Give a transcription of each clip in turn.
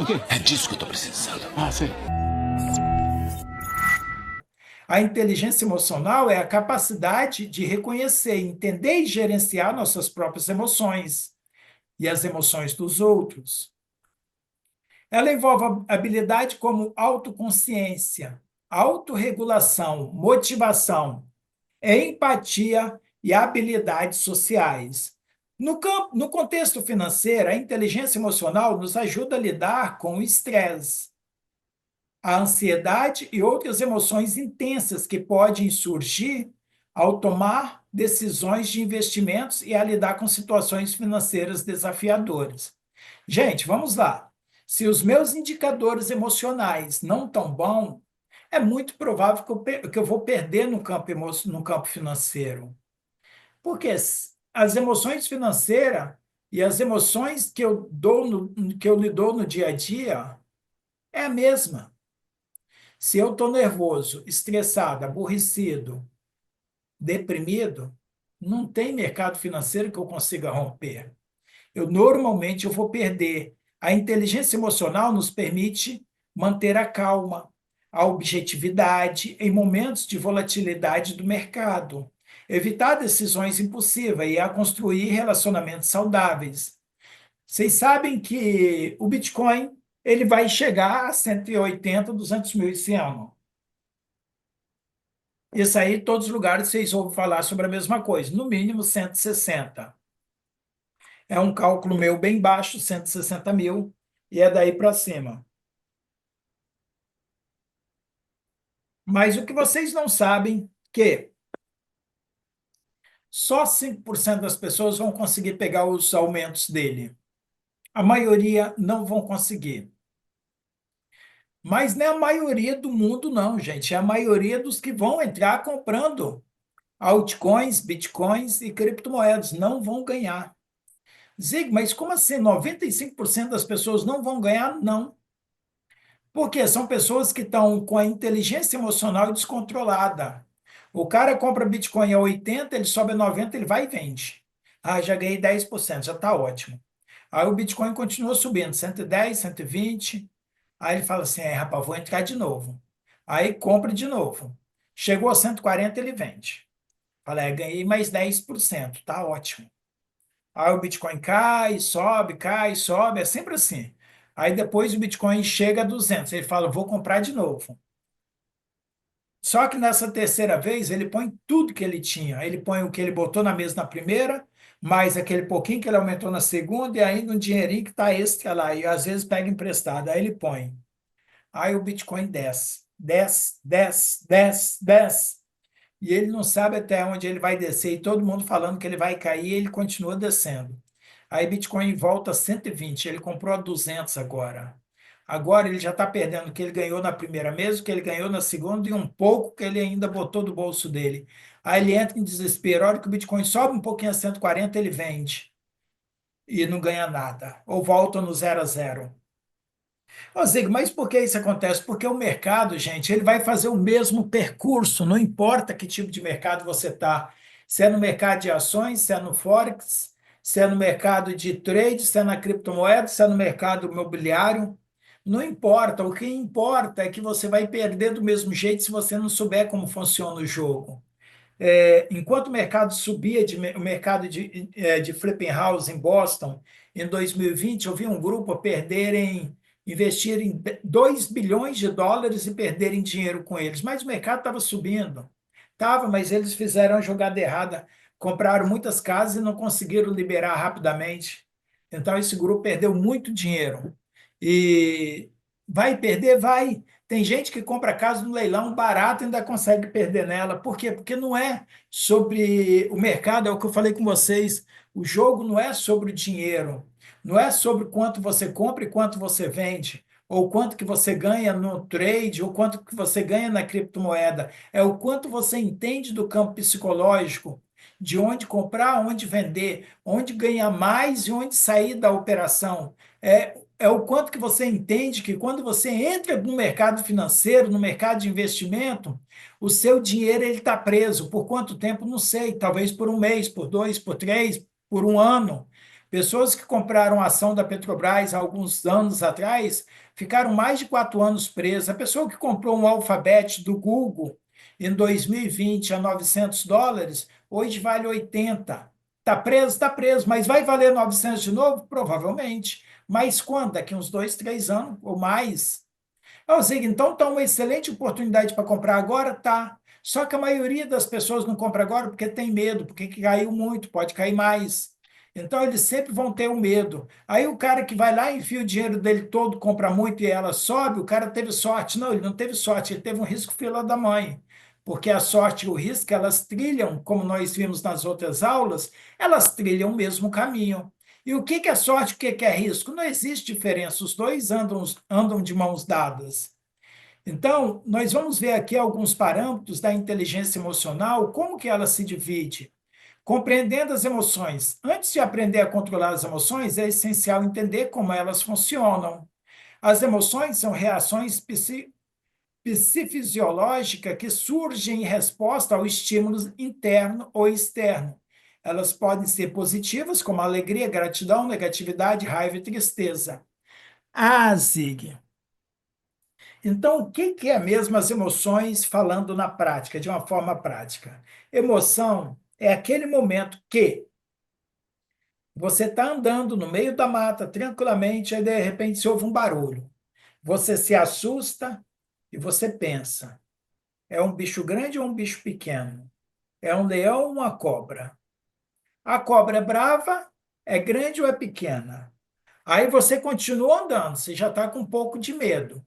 quê? É disso que eu tô precisando. Ah, sei. A inteligência emocional é a capacidade de reconhecer, entender e gerenciar nossas próprias emoções e as emoções dos outros. Ela envolve habilidade como autoconsciência, autorregulação, motivação, empatia e habilidades sociais. No contexto financeiro, a inteligência emocional nos ajuda a lidar com o estresse, a ansiedade e outras emoções intensas que podem surgir ao tomar decisões de investimentos e a lidar com situações financeiras desafiadoras. Gente, vamos lá. Se os meus indicadores emocionais não estão bons, é muito provável que eu vou perder no campo financeiro. Porque as emoções financeiras e as emoções que eu lido no dia a dia é a mesma. Se eu estou nervoso, estressado, aborrecido, deprimido, não tem mercado financeiro que eu consiga romper. Normalmente eu vou perder. A inteligência emocional nos permite manter a calma, a objetividade em momentos de volatilidade do mercado, evitar decisões impulsivas e a construir relacionamentos saudáveis. Vocês sabem que o Bitcoin ele vai chegar a 180, 200 mil esse ano. Isso aí, todos os lugares vocês ouvem falar sobre a mesma coisa, no mínimo 160. É um cálculo meu bem baixo, 160 mil, e é daí para cima. Mas o que vocês não sabem que só 5% das pessoas vão conseguir pegar os aumentos dele. A maioria não vão conseguir. Mas não é a maioria do mundo, não, gente. É a maioria dos que vão entrar comprando altcoins, bitcoins e criptomoedas. Não vão ganhar. Zig, mas como assim? 95% das pessoas não vão ganhar? Não. Porque são pessoas que estão com a inteligência emocional descontrolada. O cara compra Bitcoin a 80, ele sobe a 90, ele vai e vende. Ah, já ganhei 10%, já está ótimo. Aí o Bitcoin continua subindo, 110, 120. Aí ele fala assim, rapaz, vou entrar de novo. Aí compra de novo. Chegou a 140, ele vende. Fala, ganhei mais 10%, tá ótimo. Aí o Bitcoin cai, sobe, é sempre assim. Aí depois o Bitcoin chega a 200, ele fala, vou comprar de novo. Só que nessa terceira vez ele põe tudo que ele tinha. Ele põe o que ele botou na mesa na primeira, mais aquele pouquinho que ele aumentou na segunda, e ainda um dinheirinho que está extra lá. E às vezes pega emprestado. Aí ele põe. Aí o Bitcoin desce, desce, desce, desce, desce. E ele não sabe até onde ele vai descer. E todo mundo falando que ele vai cair, e ele continua descendo. Aí Bitcoin volta a 120, ele comprou a 200 agora. Agora ele já está perdendo o que ele ganhou na primeira mesa, o que ele ganhou na segunda e um pouco que ele ainda botou do bolso dele. Aí ele entra em desespero. A hora que o Bitcoin sobe um pouquinho a 140, ele vende e não ganha nada. Ou volta no zero a zero. Ô, Zig, mas por que isso acontece? Porque o mercado, gente, ele vai fazer o mesmo percurso, não importa que tipo de mercado você está. Se é no mercado de ações, se é no Forex, se é no mercado de trade, se é na criptomoeda, se é no mercado imobiliário, não importa. O que importa é que você vai perder do mesmo jeito se você não souber como funciona o jogo. Enquanto o mercado subia, o mercado de flipping house em Boston, em 2020, eu vi um grupo investirem 2 bilhões de dólares e perderem dinheiro com eles, mas o mercado estava subindo. Estava, mas eles fizeram a jogada errada, compraram muitas casas e não conseguiram liberar rapidamente. Então, esse grupo perdeu muito dinheiro. E vai perder? Vai. Tem gente que compra casa no leilão barato e ainda consegue perder nela. Por quê? Porque não é sobre o mercado, é o que eu falei com vocês. O jogo não é sobre o dinheiro, não é sobre quanto você compra e quanto você vende, ou quanto que você ganha no trade, ou quanto que você ganha na criptomoeda. É o quanto você entende do campo psicológico, de onde comprar, onde vender, onde ganhar mais e onde sair da operação. É o quanto que você entende que quando você entra no mercado financeiro, no mercado de investimento, o seu dinheiro ele está preso. Por quanto tempo? Não sei. Talvez por um mês, por dois, por três, por um ano. Pessoas que compraram a ação da Petrobras há alguns anos atrás ficaram mais de 4 anos presas. A pessoa que comprou um Alphabet do Google em 2020 a US$ 900, hoje vale 80. Está preso, mas vai valer 900 de novo? Provavelmente. Mas quando? Daqui uns 2, 3 anos ou mais. Ô, Zig, então tá uma excelente oportunidade para comprar agora? Tá. Só que a maioria das pessoas não compra agora porque tem medo, porque caiu muito, pode cair mais. Então eles sempre vão ter o medo. Aí o cara que vai lá, enfia o dinheiro dele todo, compra muito e ela sobe, o cara teve sorte. Não, ele não teve sorte, ele teve um risco fila da mãe. Porque a sorte e o risco, elas trilham, como nós vimos nas outras aulas, elas trilham o mesmo caminho. E o que é sorte, o que é risco? Não existe diferença, os dois andam de mãos dadas. Então, nós vamos ver aqui alguns parâmetros da inteligência emocional, como que ela se divide. Compreendendo as emoções. Antes de aprender a controlar as emoções, é essencial entender como elas funcionam. As emoções são reações psifisiológicas que surgem em resposta ao estímulo interno ou externo. Elas podem ser positivas, como alegria, gratidão, negatividade, raiva e tristeza. Ah, Zig. Então, o que é mesmo as emoções falando na prática, de uma forma prática? Emoção é aquele momento que você está andando no meio da mata tranquilamente, aí de repente se ouve um barulho. Você se assusta e você pensa: é um bicho grande ou um bicho pequeno? É um leão ou uma cobra? A cobra é brava, é grande ou é pequena? Aí você continua andando, você já está com um pouco de medo.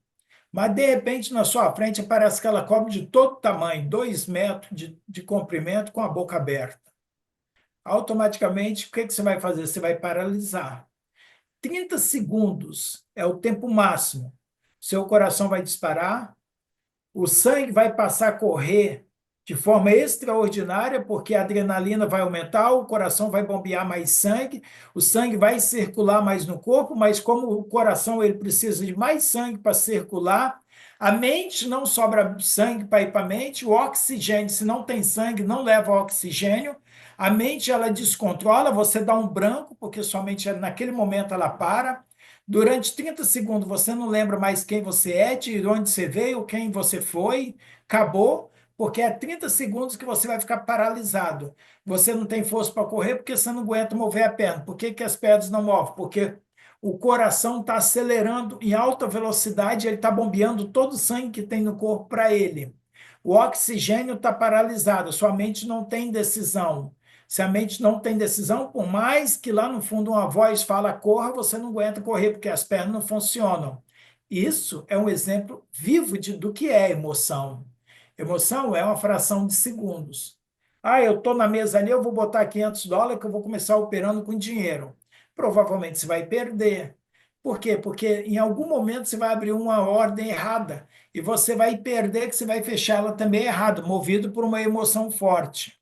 Mas, de repente, na sua frente aparece aquela cobra de todo tamanho, 2 metros de comprimento, com a boca aberta. Automaticamente, o que você vai fazer? Você vai paralisar. 30 segundos é o tempo máximo. Seu coração vai disparar, o sangue vai passar a correr de forma extraordinária, porque a adrenalina vai aumentar, o coração vai bombear mais sangue, o sangue vai circular mais no corpo, mas como o coração ele precisa de mais sangue para circular, a mente não sobra sangue para ir para a mente, o oxigênio, se não tem sangue, não leva oxigênio, a mente ela descontrola, você dá um branco, porque sua mente naquele momento ela para, durante 30 segundos você não lembra mais quem você é, de onde você veio, quem você foi, acabou, porque é 30 segundos que você vai ficar paralisado. Você não tem força para correr porque você não aguenta mover a perna. Por que as pernas não movem? Porque o coração está acelerando em alta velocidade, ele está bombeando todo o sangue que tem no corpo para ele. O oxigênio está paralisado, sua mente não tem decisão. Se a mente não tem decisão, por mais que lá no fundo uma voz fala corra, você não aguenta correr porque as pernas não funcionam. Isso é um exemplo vivo do que é emoção. Emoção é uma fração de segundos. Ah, eu estou na mesa ali, eu vou botar US$ 500 que eu vou começar operando com dinheiro. Provavelmente você vai perder. Por quê? Porque em algum momento você vai abrir uma ordem errada e você vai perder que você vai fechá-la também errado, movido por uma emoção forte.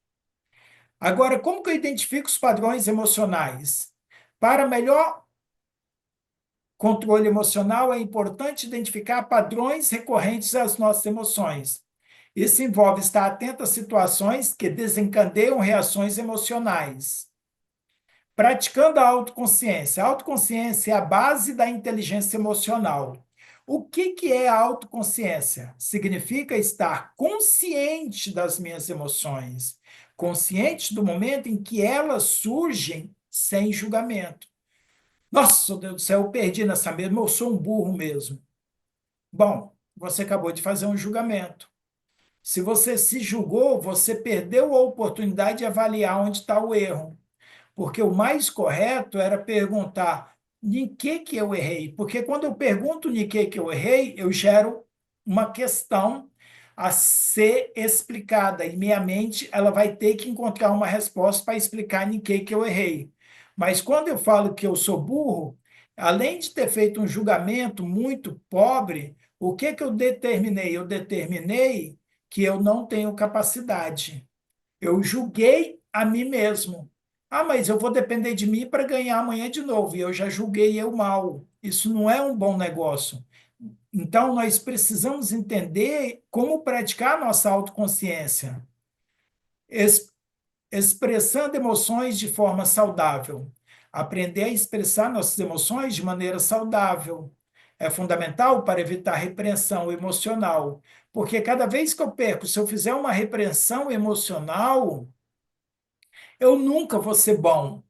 Agora, como que eu identifico os padrões emocionais? Para melhor controle emocional, é importante identificar padrões recorrentes às nossas emoções. Isso envolve estar atento a situações que desencadeiam reações emocionais. Praticando a autoconsciência. A autoconsciência é a base da inteligência emocional. O que é a autoconsciência? Significa estar consciente das minhas emoções, consciente do momento em que elas surgem sem julgamento. Nossa, Deus do céu, eu perdi nessa mesma, eu sou um burro mesmo. Bom, você acabou de fazer um julgamento. Se você se julgou, você perdeu a oportunidade de avaliar onde está o erro. Porque o mais correto era perguntar em que eu errei. Porque quando eu pergunto em que eu errei, eu gero uma questão a ser explicada. E minha mente ela vai ter que encontrar uma resposta para explicar em que eu errei. Mas quando eu falo que eu sou burro, além de ter feito um julgamento muito pobre, o que eu determinei? Eu determinei que eu não tenho capacidade. Eu julguei a mim mesmo. Ah, mas eu vou depender de mim para ganhar amanhã de novo. E eu já julguei eu mal. Isso não é um bom negócio. Então, nós precisamos entender como praticar a nossa autoconsciência, expressando emoções de forma saudável. Aprender a expressar nossas emoções de maneira saudável é fundamental para evitar repreensão emocional, porque cada vez que eu perco, se eu fizer uma repreensão emocional, eu nunca vou ser bom,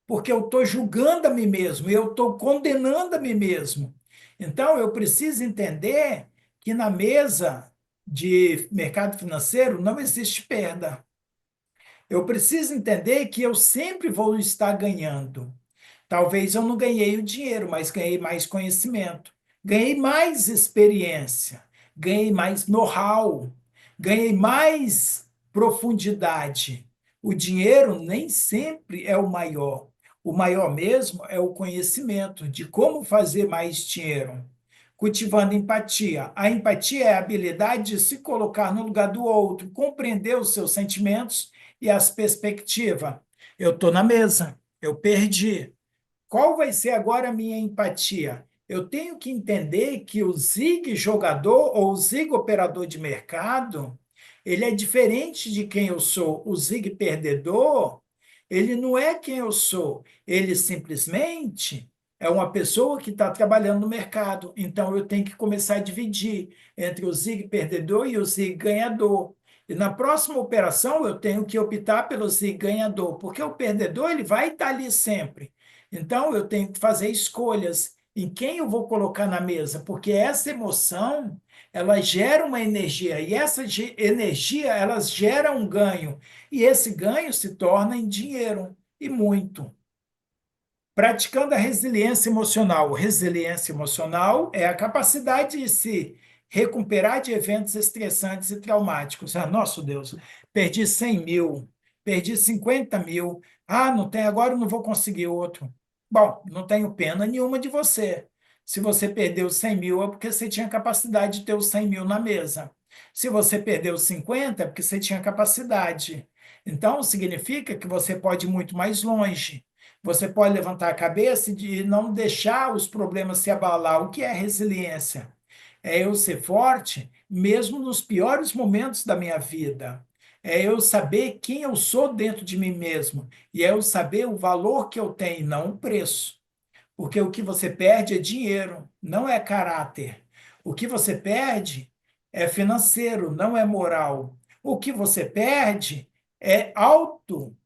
porque eu estou julgando a mim mesmo, eu estou condenando a mim mesmo. Então, eu preciso entender que na mesa de mercado financeiro não existe perda. Eu preciso entender que eu sempre vou estar ganhando. Talvez eu não ganhei o dinheiro, mas ganhei mais conhecimento, ganhei mais experiência, ganhei mais know-how, ganhei mais profundidade. O dinheiro nem sempre é o maior. O maior mesmo é o conhecimento de como fazer mais dinheiro. Cultivando empatia. A empatia é a habilidade de se colocar no lugar do outro, compreender os seus sentimentos e as perspectivas. Eu estou na mesa, eu perdi. Qual vai ser agora a minha empatia? Eu tenho que entender que o Zig jogador ou o Zig operador de mercado, ele é diferente de quem eu sou. O Zig perdedor, ele não é quem eu sou. Ele simplesmente é uma pessoa que está trabalhando no mercado. Então, eu tenho que começar a dividir entre o Zig perdedor e o Zig ganhador. E na próxima operação, eu tenho que optar pelo Zig ganhador, porque o perdedor ele vai estar ali sempre. Então, eu tenho que fazer escolhas em quem eu vou colocar na mesa, porque essa emoção, ela gera uma energia, e essa energia, ela gera um ganho, e esse ganho se torna em dinheiro, e muito. Praticando a resiliência emocional. Resiliência emocional é a capacidade de se recuperar de eventos estressantes e traumáticos. Ah, nosso Deus, perdi 100 mil, perdi 50 mil. Ah, não tem, agora eu não vou conseguir outro. Bom, não tenho pena nenhuma de você. Se você perdeu 100 mil, é porque você tinha capacidade de ter os 100 mil na mesa. Se você perdeu 50, é porque você tinha capacidade. Então, significa que você pode ir muito mais longe. Você pode levantar a cabeça e não deixar os problemas se abalar. O que é resiliência? É eu ser forte, mesmo nos piores momentos da minha vida. É eu saber quem eu sou dentro de mim mesmo. E é eu saber o valor que eu tenho, não o preço. Porque o que você perde é dinheiro, não é caráter. O que você perde é financeiro, não é moral. O que você perde é auto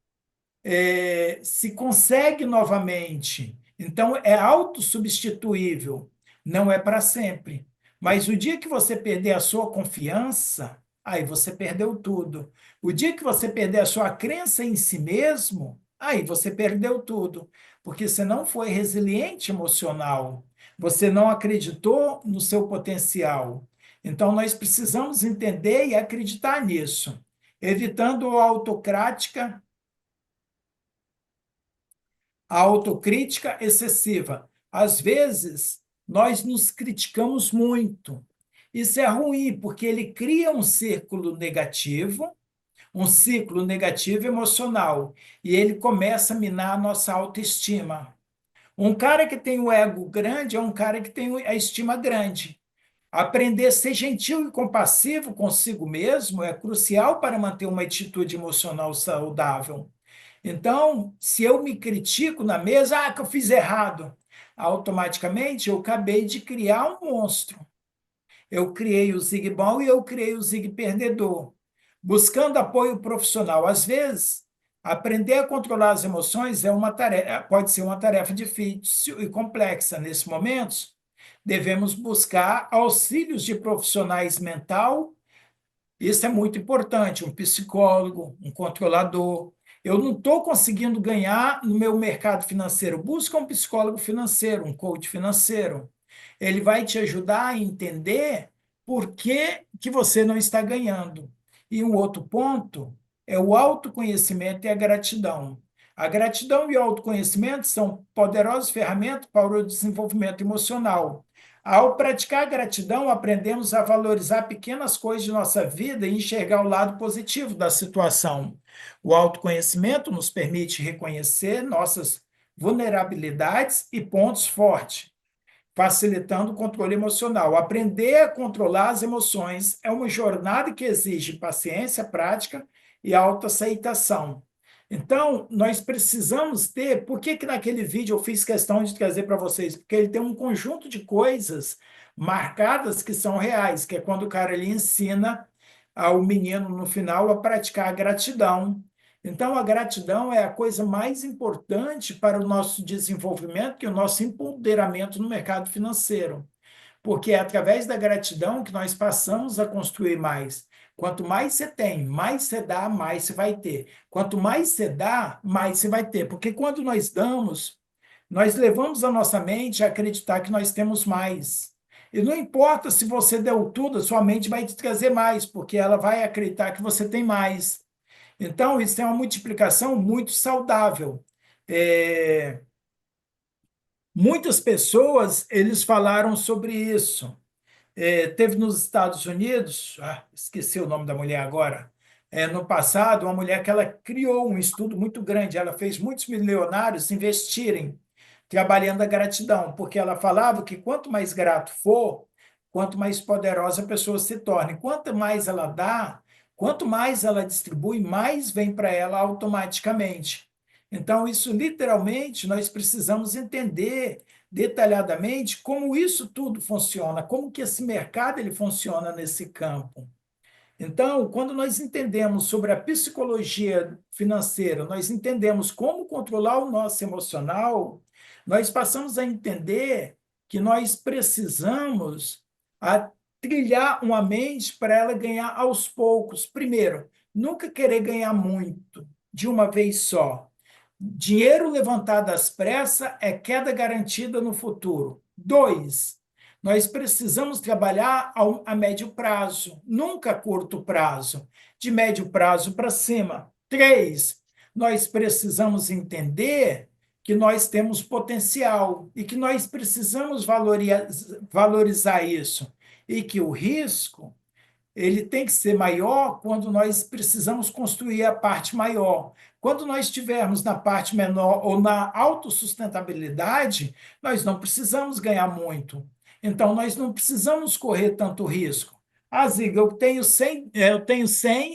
se consegue novamente. Então, é autossubstituível, não é para sempre. Mas o dia que você perder a sua confiança, aí você perdeu tudo. O dia que você perder a sua crença em si mesmo, aí você perdeu tudo. Porque você não foi resiliente emocional, você não acreditou no seu potencial. Então, nós precisamos entender e acreditar nisso, evitando a autocrática, a autocrítica excessiva. Às vezes, nós nos criticamos muito. Isso é ruim, porque ele cria um ciclo negativo emocional, e ele começa a minar a nossa autoestima. Um cara que tem o ego grande é um cara que tem a estima grande. Aprender a ser gentil e compassivo consigo mesmo é crucial para manter uma atitude emocional saudável. Então, se eu me critico na mesa, que eu fiz errado, automaticamente eu acabei de criar um monstro. Eu criei o Zig bom e eu criei o Zig perdedor. Buscando apoio profissional. Às vezes, aprender a controlar as emoções é uma tarefa, pode ser uma tarefa difícil e complexa. Nesses momentos, devemos buscar auxílios de profissionais mental. Isso é muito importante, um psicólogo, um controlador. Eu não estou conseguindo ganhar no meu mercado financeiro. Busca um psicólogo financeiro, um coach financeiro. Ele vai te ajudar a entender por que você não está ganhando. E um outro ponto é o autoconhecimento e a gratidão. A gratidão e o autoconhecimento são poderosas ferramentas para o desenvolvimento emocional. Ao praticar a gratidão, aprendemos a valorizar pequenas coisas de nossa vida e enxergar o lado positivo da situação. O autoconhecimento nos permite reconhecer nossas vulnerabilidades e pontos fortes, facilitando o controle emocional. Aprender a controlar as emoções é uma jornada que exige paciência, prática e autoaceitação. Então, nós precisamos ter. Por que que naquele vídeo eu fiz questão de trazer para vocês? Porque ele tem um conjunto de coisas marcadas que são reais, que é quando o cara ele ensina ao menino no final a praticar a gratidão. Então, a gratidão é a coisa mais importante para o nosso desenvolvimento e o nosso empoderamento no mercado financeiro, porque é através da gratidão que nós passamos a construir mais. Quanto mais você tem, mais você dá, mais você vai ter. Quanto mais você dá, mais você vai ter. Porque quando nós damos, nós levamos a nossa mente a acreditar que nós temos mais. E não importa se você deu tudo, a sua mente vai te trazer mais, porque ela vai acreditar que você tem mais. Então, isso é uma multiplicação muito saudável. É, Muitas pessoas, eles falaram sobre isso. Teve nos Estados Unidos, esqueci o nome da mulher agora, no passado, uma mulher que ela criou um estudo muito grande, ela fez muitos milionários investirem trabalhando a gratidão, porque ela falava que quanto mais grato for, quanto mais poderosa a pessoa se torna. E quanto mais ela dá, quanto mais ela distribui, mais vem para ela automaticamente. Então, isso literalmente nós precisamos entender detalhadamente como isso tudo funciona, como que esse mercado ele funciona nesse campo. Então, quando nós entendemos sobre a psicologia financeira, nós entendemos como controlar o nosso emocional, nós passamos a entender que nós precisamos trilhar uma mente para ela ganhar aos poucos. Primeiro, nunca querer ganhar muito de uma vez só. Dinheiro levantado às pressas é queda garantida no futuro. Dois, nós precisamos trabalhar a médio prazo, nunca a curto prazo, de médio prazo para cima. Três, nós precisamos entender que nós temos potencial e que nós precisamos valorizar isso e que o risco ele tem que ser maior quando nós precisamos construir a parte maior. Quando nós estivermos na parte menor ou na autossustentabilidade, nós não precisamos ganhar muito. Então, nós não precisamos correr tanto risco. Ziga, eu tenho 100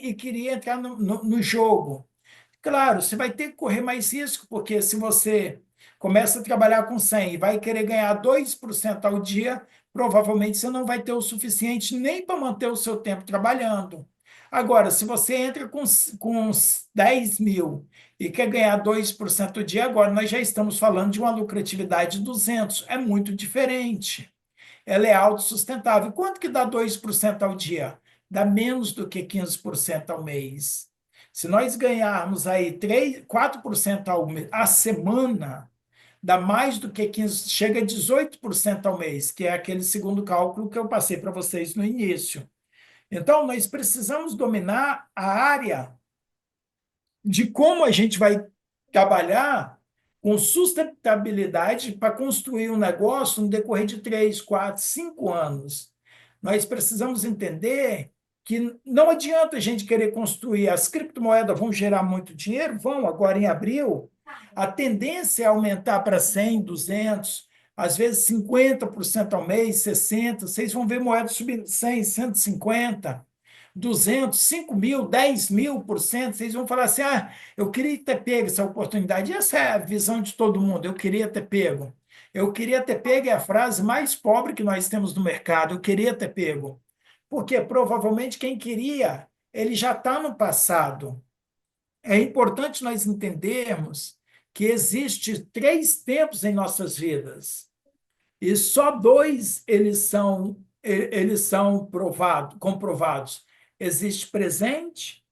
e queria entrar no jogo. Claro, você vai ter que correr mais risco, porque se você começa a trabalhar com 100 e vai querer ganhar 2% ao dia, provavelmente você não vai ter o suficiente nem para manter o seu tempo trabalhando. Agora, se você entra com uns 10 mil e quer ganhar 2% ao dia, agora nós já estamos falando de uma lucratividade de 200. É muito diferente. Ela é autossustentável. Quanto que dá 2% ao dia? Dá menos do que 15% ao mês. Se nós ganharmos aí 3, 4% a semana, dá mais do que 15, chega a 18% ao mês, que é aquele segundo cálculo que eu passei para vocês no início. Então, nós precisamos dominar a área de como a gente vai trabalhar com sustentabilidade para construir um negócio no decorrer de 3, 4, 5 anos. Nós precisamos entender que não adianta a gente querer construir. As criptomoedas vão gerar muito dinheiro? Vão, agora em abril. A tendência é aumentar para 100, 200, às vezes 50% ao mês, 60%. Vocês vão ver moedas subindo 100, 150. 200, 5 mil, 10 mil por cento, vocês vão falar assim, eu queria ter pego essa oportunidade. E essa é a visão de todo mundo, eu queria ter pego. Eu queria ter pego é a frase mais pobre que nós temos no mercado, eu queria ter pego. Porque provavelmente quem queria, ele já está no passado. É importante nós entendermos que existe 3 tempos em nossas vidas. E só 2 eles são comprovados. Existe presente,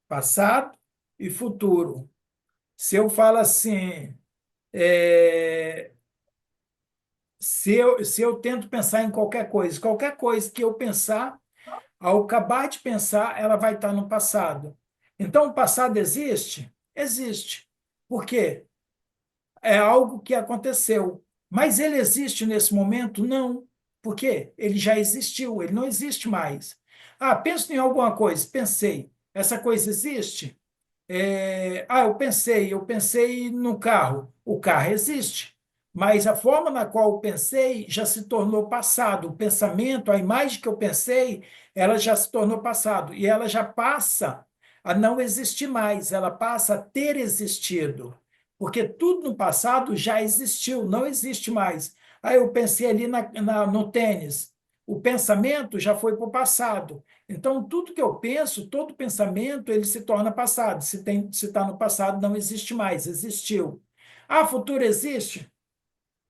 passado e futuro. Se eu falo assim, é, se eu tento pensar em qualquer coisa que eu pensar, ao acabar de pensar, ela vai estar no passado. Então, o passado existe? Existe. Por quê? É algo que aconteceu. Mas ele existe nesse momento? Não. Por quê? Ele já existiu, ele não existe mais. Penso em alguma coisa, pensei. Essa coisa existe? Eu pensei no carro. O carro existe. Mas a forma na qual eu pensei já se tornou passado. O pensamento, a imagem que eu pensei, ela já se tornou passado. E ela já passa a não existir mais, ela passa a ter existido, porque tudo no passado já existiu, não existe mais. Aí eu pensei ali no tênis, o pensamento já foi para o passado. Então, tudo que eu penso, todo pensamento, ele se torna passado. Se está no passado, não existe mais, existiu. Ah, futuro existe?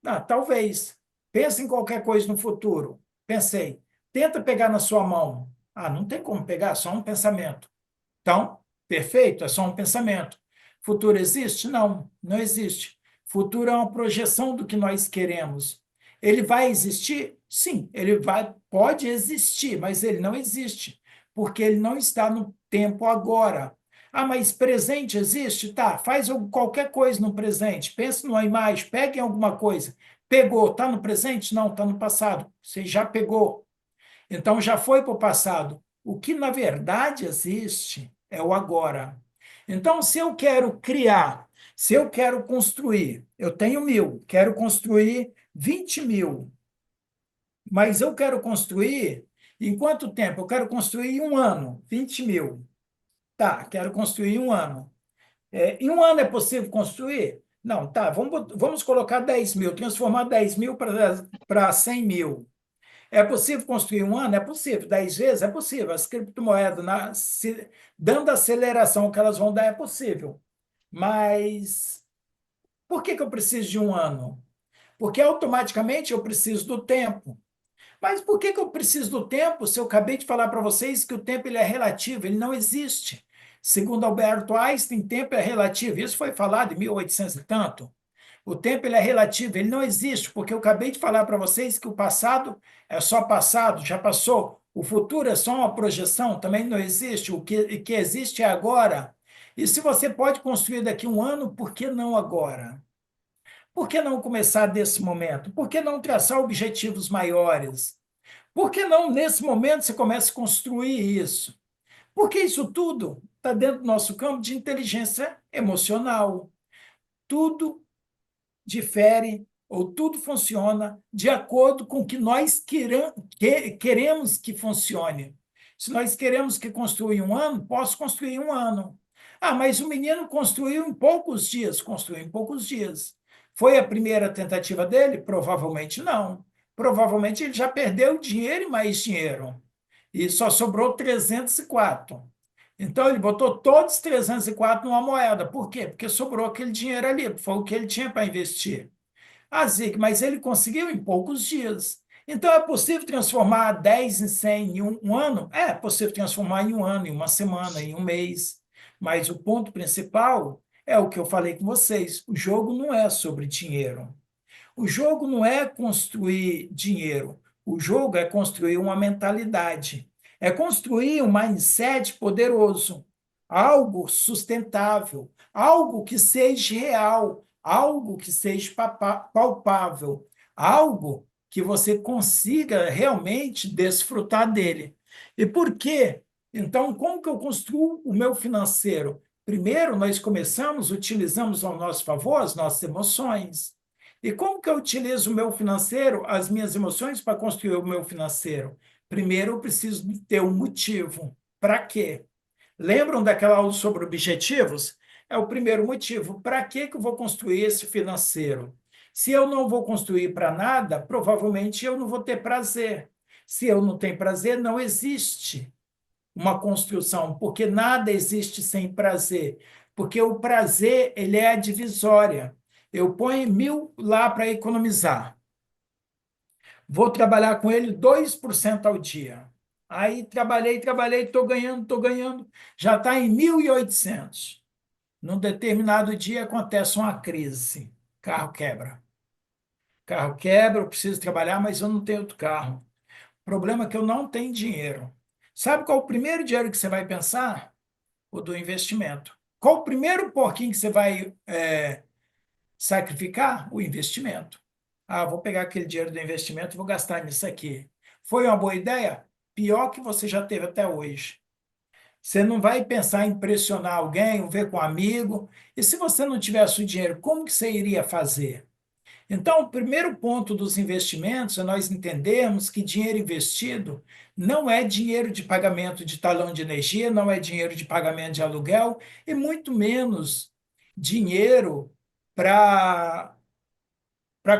Ah, talvez. Pensa em qualquer coisa no futuro. Pensei. Tenta pegar na sua mão. Ah, não tem como pegar, é só um pensamento. Então, perfeito, é só um pensamento. Futuro existe? Não, não existe. Futuro é uma projeção do que nós queremos. Ele vai existir? Sim, ele vai, pode existir, mas ele não existe, porque ele não está no tempo agora. Ah, mas presente existe? Tá, faz qualquer coisa no presente. Pense numa imagem, pegue em alguma coisa. Pegou, está no presente? Não, está no passado. Você já pegou. Então já foi para o passado. O que na verdade existe é o agora. Então, se eu quero criar, se eu quero construir, eu tenho 1.000, quero construir 20.000, mas eu quero construir em quanto tempo? Eu quero construir em um ano, 20.000. Tá, quero construir em um ano. Em um ano é possível construir? Não, tá, vamos colocar 10.000, transformar 10.000 para 100.000. É possível construir um ano? É possível. 10 vezes? É possível. As criptomoedas, dando a aceleração que elas vão dar, é possível. Mas por que eu preciso de um ano? Porque automaticamente eu preciso do tempo. Mas por que eu preciso do tempo se eu acabei de falar para vocês que o tempo ele é relativo, ele não existe? Segundo Alberto Einstein, tempo é relativo. Isso foi falado em 1800 e tanto. O tempo ele é relativo, ele não existe, porque eu acabei de falar para vocês que o passado é só passado, já passou. O futuro é só uma projeção, também não existe. O que existe é agora. E se você pode construir daqui a um ano, por que não agora? Por que não começar desse momento? Por que não traçar objetivos maiores? Por que não, nesse momento, você começa a construir isso? Porque isso tudo está dentro do nosso campo de inteligência emocional. Tudo difere ou tudo funciona de acordo com o que nós queremos que funcione. Se nós queremos que construa em um ano, posso construir em um ano. Ah, mas o menino construiu em poucos dias. Construiu em poucos dias. Foi a primeira tentativa dele? Provavelmente não. Provavelmente ele já perdeu dinheiro e mais dinheiro. E só sobrou 304. Então, ele botou todos os 304 numa moeda. Por quê? Porque sobrou aquele dinheiro ali, foi o que ele tinha para investir. Ah, Zic, mas ele conseguiu em poucos dias. Então, é possível transformar 10 em 100 em um ano? É possível transformar em um ano, em uma semana, em um mês. Mas o ponto principal é o que eu falei com vocês: o jogo não é sobre dinheiro. O jogo não é construir dinheiro, o jogo é construir uma mentalidade, é construir um mindset poderoso, algo sustentável, algo que seja real, algo que seja palpável, algo que você consiga realmente desfrutar dele. E por quê? Então, como que eu construo o meu financeiro? Primeiro, nós começamos, utilizamos ao nosso favor as nossas emoções. E como que eu utilizo o meu financeiro, as minhas emoções, para construir o meu financeiro? Primeiro, eu preciso ter um motivo. Para quê? Lembram daquela aula sobre objetivos? É o primeiro motivo. Para que eu vou construir esse financeiro? Se eu não vou construir para nada, provavelmente eu não vou ter prazer. Se eu não tenho prazer, não existe uma construção, porque nada existe sem prazer, porque o prazer ele é a divisória. Eu ponho 1.000 lá para economizar, vou trabalhar com ele 2% ao dia. Aí trabalhei, estou ganhando, já está em 1.800. Num determinado dia acontece uma crise, carro quebra. Carro quebra, eu preciso trabalhar, mas eu não tenho outro carro. O problema é que eu não tenho dinheiro. Sabe qual é o primeiro dinheiro que você vai pensar? O do investimento. Qual o primeiro porquinho que você vai sacrificar? O investimento. Ah, vou pegar aquele dinheiro do investimento e vou gastar nisso aqui. Foi uma boa ideia? Pior que você já teve até hoje. Você não vai pensar em pressionar alguém, ou ver com um amigo. E se você não tivesse o dinheiro, como que você iria fazer? Então, o primeiro ponto dos investimentos é nós entendermos que dinheiro investido não é dinheiro de pagamento de talão de energia, não é dinheiro de pagamento de aluguel, e muito menos dinheiro para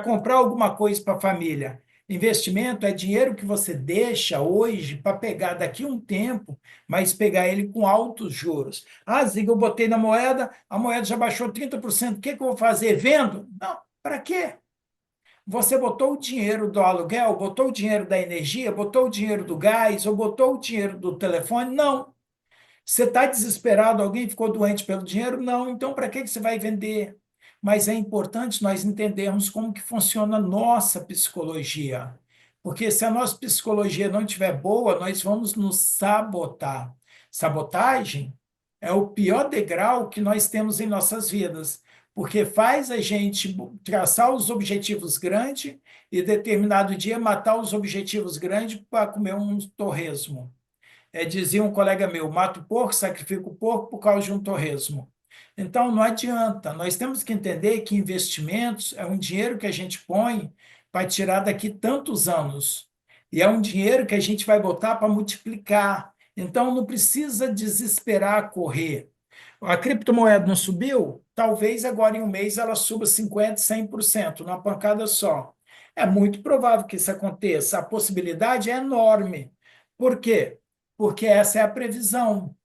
comprar alguma coisa para a família. Investimento é dinheiro que você deixa hoje para pegar daqui a um tempo, mas pegar ele com altos juros. Ah, Ziga, eu botei na moeda, a moeda já baixou 30%. O que que eu vou fazer? Vendo? Não, para quê? Você botou o dinheiro do aluguel, botou o dinheiro da energia, botou o dinheiro do gás, ou botou o dinheiro do telefone? Não. Você está desesperado? Alguém ficou doente pelo dinheiro? Não. Então, para que você vai vender? Mas é importante nós entendermos como que funciona a nossa psicologia. Porque se a nossa psicologia não estiver boa, nós vamos nos sabotar. Sabotagem é o pior degrau que nós temos em nossas vidas, porque faz a gente traçar os objetivos grandes e determinado dia matar os objetivos grandes para comer um torresmo. Dizia um colega meu, mata o porco, sacrifica o porco por causa de um torresmo. Então, não adianta. Nós temos que entender que investimentos é um dinheiro que a gente põe para tirar daqui tantos anos. E é um dinheiro que a gente vai botar para multiplicar. Então, não precisa desesperar correr. A criptomoeda não subiu? Talvez agora em um mês ela suba 50%, 100%, numa pancada só. É muito provável que isso aconteça. A possibilidade é enorme. Por quê? Porque essa é a previsão.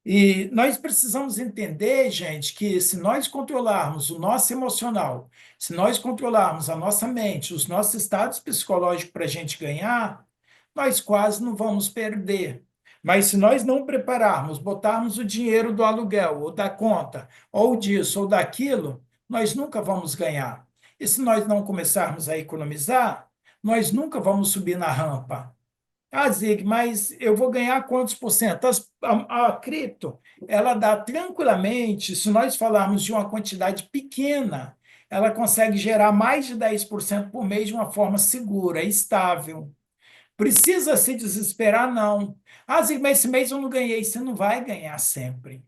E nós precisamos entender, gente, que se nós controlarmos o nosso emocional, se nós controlarmos a nossa mente, os nossos estados psicológicos para a gente ganhar, nós quase não vamos perder. Mas se nós não prepararmos, botarmos o dinheiro do aluguel, ou da conta, ou disso, ou daquilo, nós nunca vamos ganhar. E se nós não começarmos a economizar, nós nunca vamos subir na rampa. Ah, Zig, mas eu vou ganhar quantos por cento? A cripto, ela dá tranquilamente, se nós falarmos de uma quantidade pequena, ela consegue gerar mais de 10% por mês de uma forma segura, estável. Precisa se desesperar? Não. Ah, Zig, mas esse mês eu não ganhei. Você não vai ganhar sempre.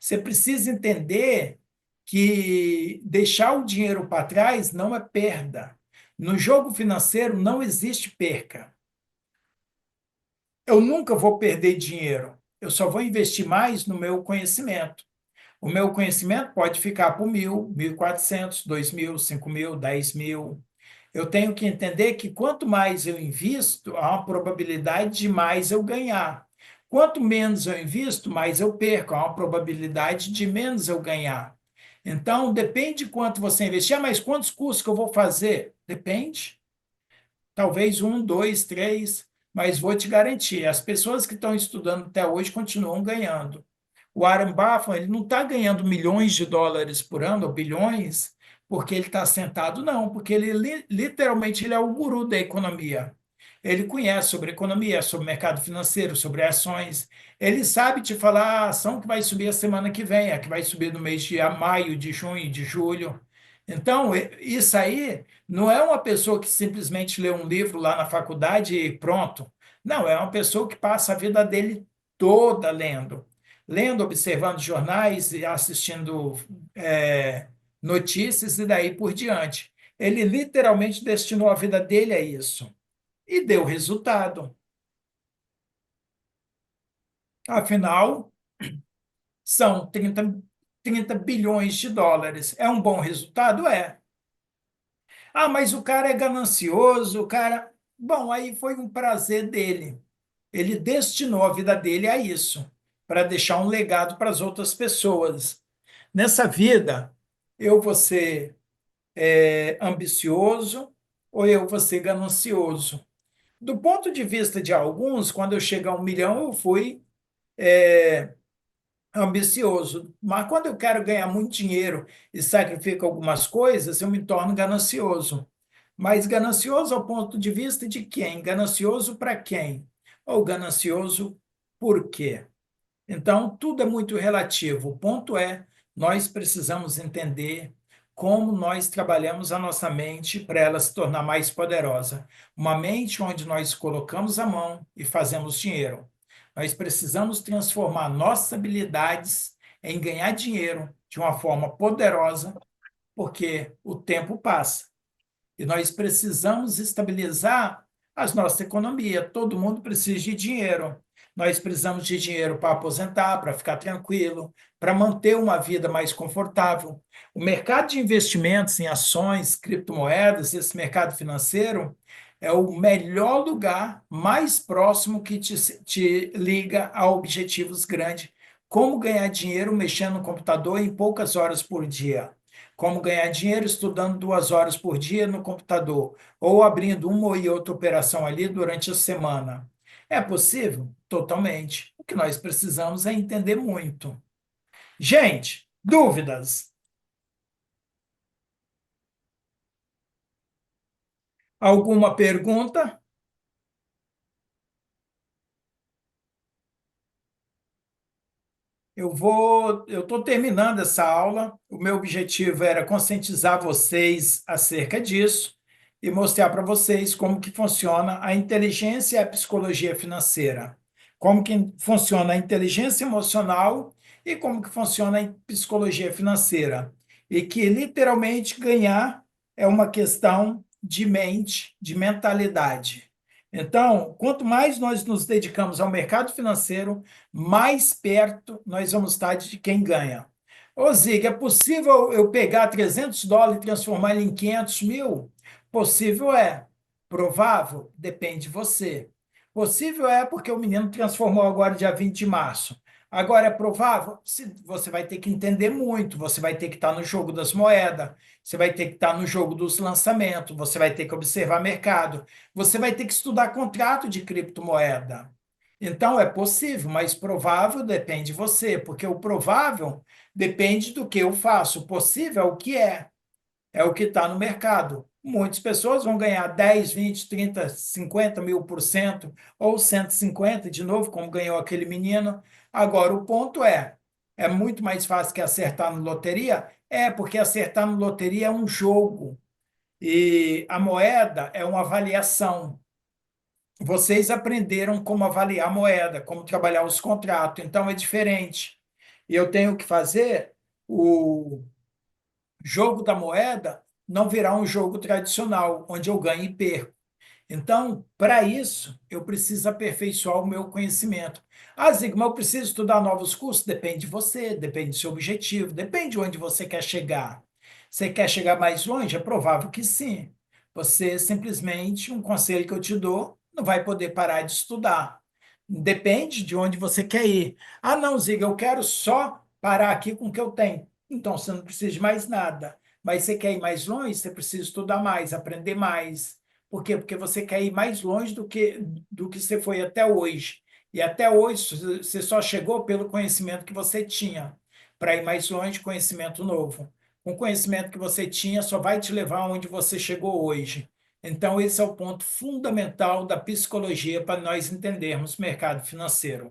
Você precisa entender que deixar o dinheiro para trás não é perda. No jogo financeiro não existe perca. Eu nunca vou perder dinheiro. Eu só vou investir mais no meu conhecimento. O meu conhecimento pode ficar por 1.000, 1.400, 2.000, 5.000, 10.000. Eu tenho que entender que quanto mais eu invisto, há uma probabilidade de mais eu ganhar. Quanto menos eu invisto, mais eu perco. Há uma probabilidade de menos eu ganhar. Então, depende de quanto você investir. Ah, mas quantos cursos que eu vou fazer? Depende. Talvez um, dois, três, mas vou te garantir, as pessoas que estão estudando até hoje continuam ganhando. O Warren Buffett, ele não está ganhando milhões de dólares por ano, ou bilhões, porque ele está sentado, não, porque ele literalmente ele é o guru da economia. Ele conhece sobre economia, sobre mercado financeiro, sobre ações. Ele sabe te falar a ação que vai subir a semana que vem, a que vai subir no mês de maio, de junho, de julho. Então, isso aí não é uma pessoa que simplesmente lê um livro lá na faculdade e pronto. Não, é uma pessoa que passa a vida dele toda lendo. Lendo, observando jornais e assistindo notícias e daí por diante. Ele literalmente destinou a vida dele a isso. E deu resultado. Afinal, são 30 bilhões de dólares. É um bom resultado? É. Ah, mas o cara é ganancioso, o cara. Bom, aí foi um prazer dele. Ele destinou a vida dele a isso, para deixar um legado para as outras pessoas. Nessa vida, eu vou ser ambicioso ou eu vou ser ganancioso. Do ponto de vista de alguns, quando eu chegar a 1 milhão, eu fui ambicioso. Mas quando eu quero ganhar muito dinheiro e sacrifico algumas coisas, eu me torno ganancioso. Mas ganancioso ao ponto de vista de quem? Ganancioso para quem? Ou ganancioso por quê? Então, tudo é muito relativo. O ponto é, nós precisamos entender como nós trabalhamos a nossa mente para ela se tornar mais poderosa. Uma mente onde nós colocamos a mão e fazemos dinheiro. Nós precisamos transformar nossas habilidades em ganhar dinheiro de uma forma poderosa, porque o tempo passa. E nós precisamos estabilizar a nossa economia. Todo mundo precisa de dinheiro. Nós precisamos de dinheiro para aposentar, para ficar tranquilo, para manter uma vida mais confortável. O mercado de investimentos em ações, criptomoedas, esse mercado financeiro, é o melhor lugar, mais próximo que te liga a objetivos grandes. Como ganhar dinheiro mexendo no computador em poucas horas por dia. Como ganhar dinheiro estudando 2 horas por dia no computador, ou abrindo uma e outra operação ali durante a semana. É possível? Totalmente. O que nós precisamos é entender muito. Gente, dúvidas? Alguma pergunta? Eu estou terminando essa aula. O meu objetivo era conscientizar vocês acerca disso e mostrar para vocês como que funciona a inteligência e a psicologia financeira, como que funciona a inteligência emocional e como que funciona a psicologia financeira. E que literalmente ganhar é uma questão de mente, de mentalidade. Então, quanto mais nós nos dedicamos ao mercado financeiro, mais perto nós vamos estar de quem ganha. Ô, Zig, é possível eu pegar US$ 300 e transformar ele em 500 mil? Possível é. Provável? Depende de você. Possível é porque o menino transformou agora dia 20 de março. Agora é provável? Você vai ter que entender muito, você vai ter que estar no jogo das moedas, você vai ter que estar no jogo dos lançamentos, você vai ter que observar mercado, você vai ter que estudar contrato de criptomoeda. Então, é possível, mas provável depende de você, porque o provável depende do que eu faço. O possível é o que é o que está no mercado. Muitas pessoas vão ganhar 10, 20, 30, 50 mil por cento, ou 150 de novo, como ganhou aquele menino. Agora, o ponto é muito mais fácil que acertar no loteria? É, porque acertar no loteria é um jogo, e a moeda é uma avaliação. Vocês aprenderam como avaliar a moeda, como trabalhar os contratos, então é diferente. E eu tenho que fazer o jogo da moeda não virar um jogo tradicional, onde eu ganho e perco. Então, para isso, eu preciso aperfeiçoar o meu conhecimento. Ah, Zigmar, eu preciso estudar novos cursos? Depende de você, depende do seu objetivo, depende de onde você quer chegar. Você quer chegar mais longe? É provável que sim. Você simplesmente, um conselho que eu te dou, não vai poder parar de estudar. Depende de onde você quer ir. Ah, não, Ziga, eu quero só parar aqui com o que eu tenho. Então, você não precisa de mais nada. Mas você quer ir mais longe? Você precisa estudar mais, aprender mais. Por quê? Porque você quer ir mais longe do que você foi até hoje. E até hoje você só chegou pelo conhecimento que você tinha. Para ir mais longe, conhecimento novo. Com o conhecimento que você tinha, só vai te levar onde você chegou hoje. Então, esse é o ponto fundamental da psicologia para nós entendermos mercado financeiro.